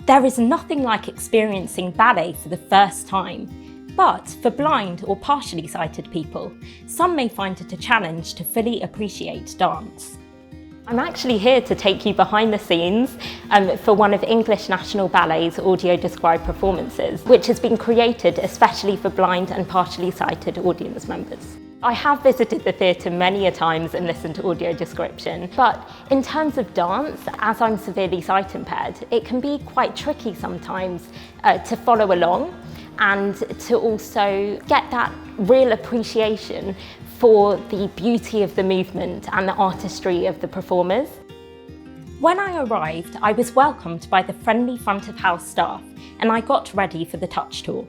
There is nothing like experiencing ballet for the first time, but for blind or partially sighted people, some may find it a challenge to fully appreciate dance. I'm actually here to take you behind the scenes for one of English National Ballet's audio-described performances, which has been created especially for blind and partially sighted audience members. I have visited the theatre many a times and listened to audio description, but in terms of dance, as I'm severely sight impaired, it can be quite tricky sometimes to follow along and to also get that real appreciation for the beauty of the movement and the artistry of the performers. When I arrived, I was welcomed by the friendly front of house staff and I got ready for the touch tour.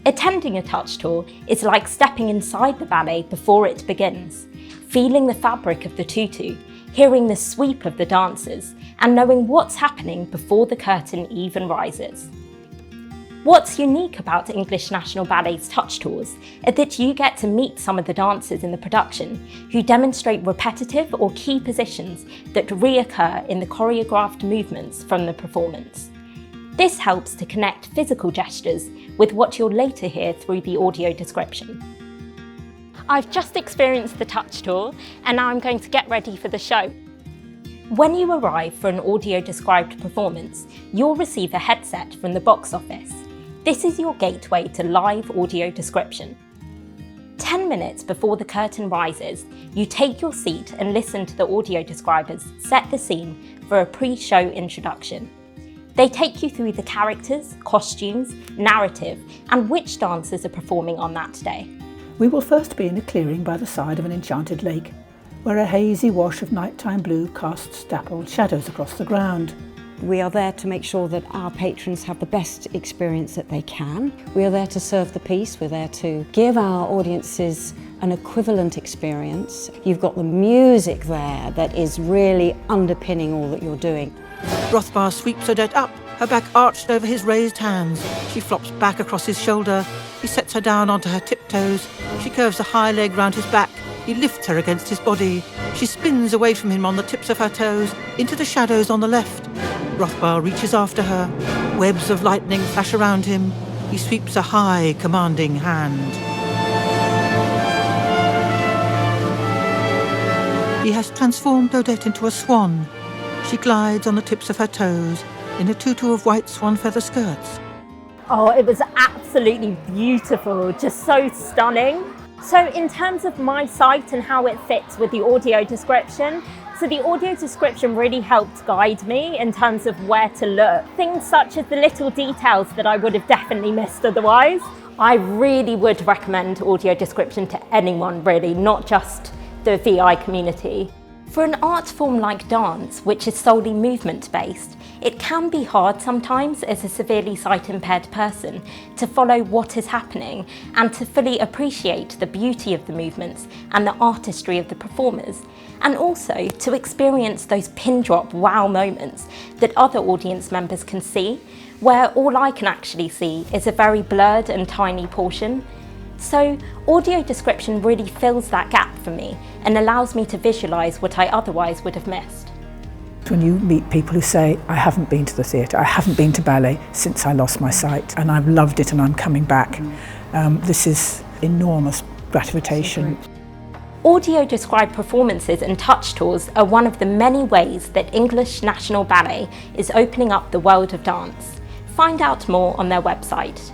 Attending a touch tour is like stepping inside the ballet before it begins, feeling the fabric of the tutu, hearing the sweep of the dancers, and knowing what's happening before the curtain even rises. What's unique about English National Ballet's touch tours is that you get to meet some of the dancers in the production who demonstrate repetitive or key positions that reoccur in the choreographed movements from the performance. This helps to connect physical gestures with what you'll later hear through the audio description. I've just experienced the touch tour and now I'm going to get ready for the show. When you arrive for an audio described performance, you'll receive a headset from the box office. This is your gateway to live audio description. 10 minutes before the curtain rises, you take your seat and listen to the audio describers set the scene for a pre-show introduction. They take you through the characters, costumes, narrative, and which dancers are performing on that day. We will first be in a clearing by the side of an enchanted lake, where a hazy wash of nighttime blue casts dappled shadows across the ground. We are there to make sure that our patrons have the best experience that they can. We are there to serve the piece, we're there to give our audiences an equivalent experience. You've got the music there that is really underpinning all that you're doing. Rothbar sweeps Odette up, her back arched over his raised hands. She flops back across his shoulder. He sets her down onto her tiptoes. She curves a high leg round his back. He lifts her against his body. She spins away from him on the tips of her toes, into the shadows on the left. Rothbar reaches after her. Webs of lightning flash around him. He sweeps a high, commanding hand. He has transformed Odette into a swan. She glides on the tips of her toes in a tutu of white swan feather skirts. Oh, it was absolutely beautiful, just so stunning. So in terms of my sight and how it fits with the audio description, so the audio description really helped guide me in terms of where to look. Things such as the little details that I would have definitely missed otherwise. I really would recommend audio description to anyone really, not just the VI community. For an art form like dance, which is solely movement-based, it can be hard sometimes as a severely sight-impaired person to follow what is happening and to fully appreciate the beauty of the movements and the artistry of the performers, and also to experience those pin-drop wow moments that other audience members can see, where all I can actually see is a very blurred and tiny portion. So audio description really fills that gap for me and allows me to visualise what I otherwise would have missed. When you meet people who say, I haven't been to the theatre, I haven't been to ballet since I lost my sight and I've loved it and I'm coming back, this is enormous gratification. Audio described performances and touch tours are one of the many ways that English National Ballet is opening up the world of dance. Find out more on their website.